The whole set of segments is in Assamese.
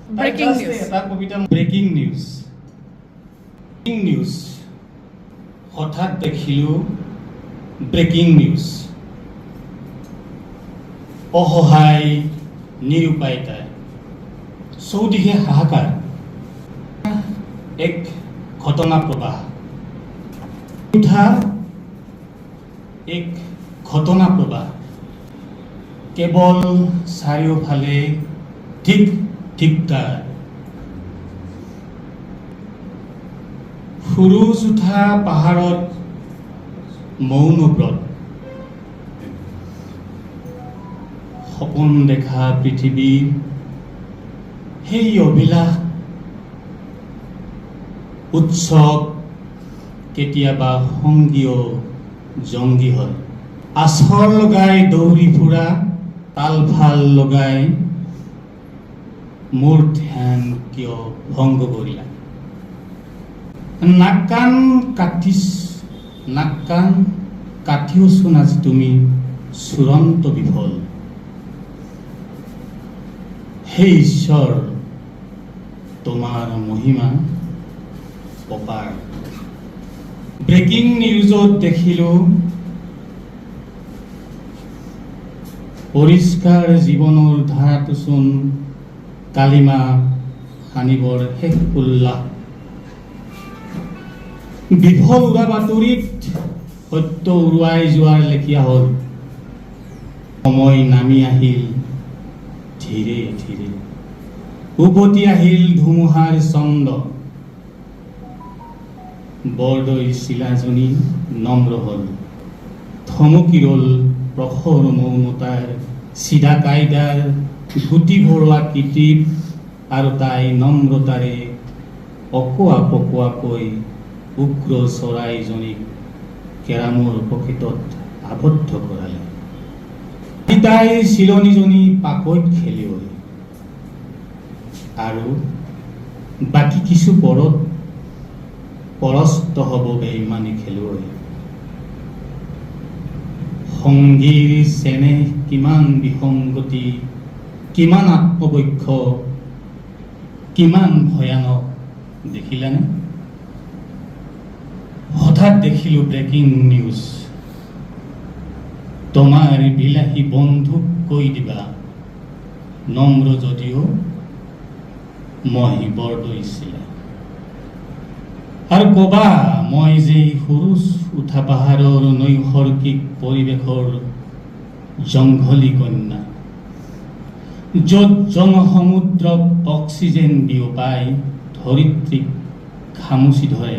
ব্ৰেকিং নিউজ এটা কবিতা ব্ৰেকিং নিউজ হঠাৎ দেখিলো ব্ৰেকিং নিউজ অসহায় নিৰুপায়তা চৌদিশে হাহাকাৰ এক ঘটনা প্ৰবাহ উঠা এক ঘটনা প্ৰবাহ কেৱল চাৰিওফালে ঠিক ঠিকতাৰ সুৰুজ উঠা পাহাৰত মৌন ব্ৰত সপোন দেখা পৃথিৱীৰ সেই অভিলাষ উৎসৱ কেতিয়াবা সংগীয় জংগী হয় আচৰ লগাই দৌৰি ফুৰা তাল ফাল লগাই মোৰ ধ্যান কিয় ভংগ কৰিলা নাক কাণ কাঠিওচোন আজি তুমি চূড়ান্ত বিফল হে ঈশ্বৰ তোমাৰ মহিমা অপাৰ ব্ৰেকিং নিউজত দেখিলো পৰিষ্কাৰ জীৱনৰ ধাৰাটোচোন কালিমা সানিবৰ শেষ উল্লাস বিফল উৰা বাতৰিত সত্য উৰুৱাই যোৱাৰ লেখীয়া হ'ল সময় নামি আহিল ধীৰে ধীৰে উভতি আহিল ধুমুহাৰ চন্দ বৰদৈৰ চিলাজনী নম্ৰ হ'ল থমকি ৰ'ল প্ৰখৰ মৌনতাৰ চিধা কাইদাৰ গুটি ভৰোৱা কীৰ্তিত আৰু তাই নম্ৰতাৰে অকোৱা পকোৱাকৈ উগ্ৰ চৰাইজনীক কেৰামৰ পকেটত আবদ্ধ কৰালে তাইৰ চিলনীজনী পাকৈত খেলিৱৈ আৰু বাকী কিছু পৰত পৰস্ত হ'ব বেইমানী খেলুৱৈ সংগীৰ চেনেহ কিমান বিসংগতি কিমান আত্মবক্ষ কিমান ভয়ানক দেখিলানে হঠাৎ দেখিলো ব্ৰেকিং নিউজ তোমাৰ বিলাসী বন্ধুক কৈ দিবা নম্ৰ যদিও মই বৰদৈ চিলা আৰু কবা মই যে সুৰুজ উঠা পাহাৰৰ নৈসৰ্গিক পৰিৱেশৰ জংঘলী কন্যা য'ত জনসমুদ্ৰক অক্সিজেন বিয়পাই ধৰিত্ৰীক খামুচি ধৰে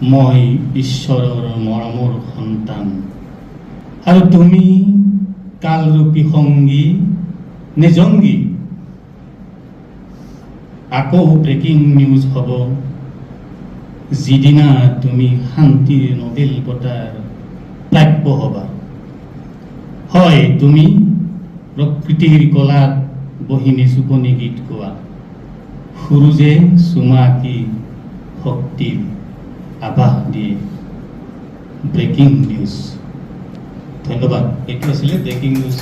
মই ঈশ্বৰৰ মৰমৰ সন্তান আৰু তুমি কালৰূপী সংগী নে জংগী আকৌ ব্ৰেকিং নিউজ হ'ব যিদিনা তুমি শান্তিৰ নবেল বঁটাৰ প্ৰাপ্য হ'বা হয় তুমি প্ৰকৃতিৰ কলাত বহি নিচুকনি গীত গোৱা সুৰুজে চুমা কি শক্তিৰ আভাস দিয়ে ব্ৰেকিং নিউজ ধন্যবাদ এইটো আছিলে ব্ৰেকিং নিউজ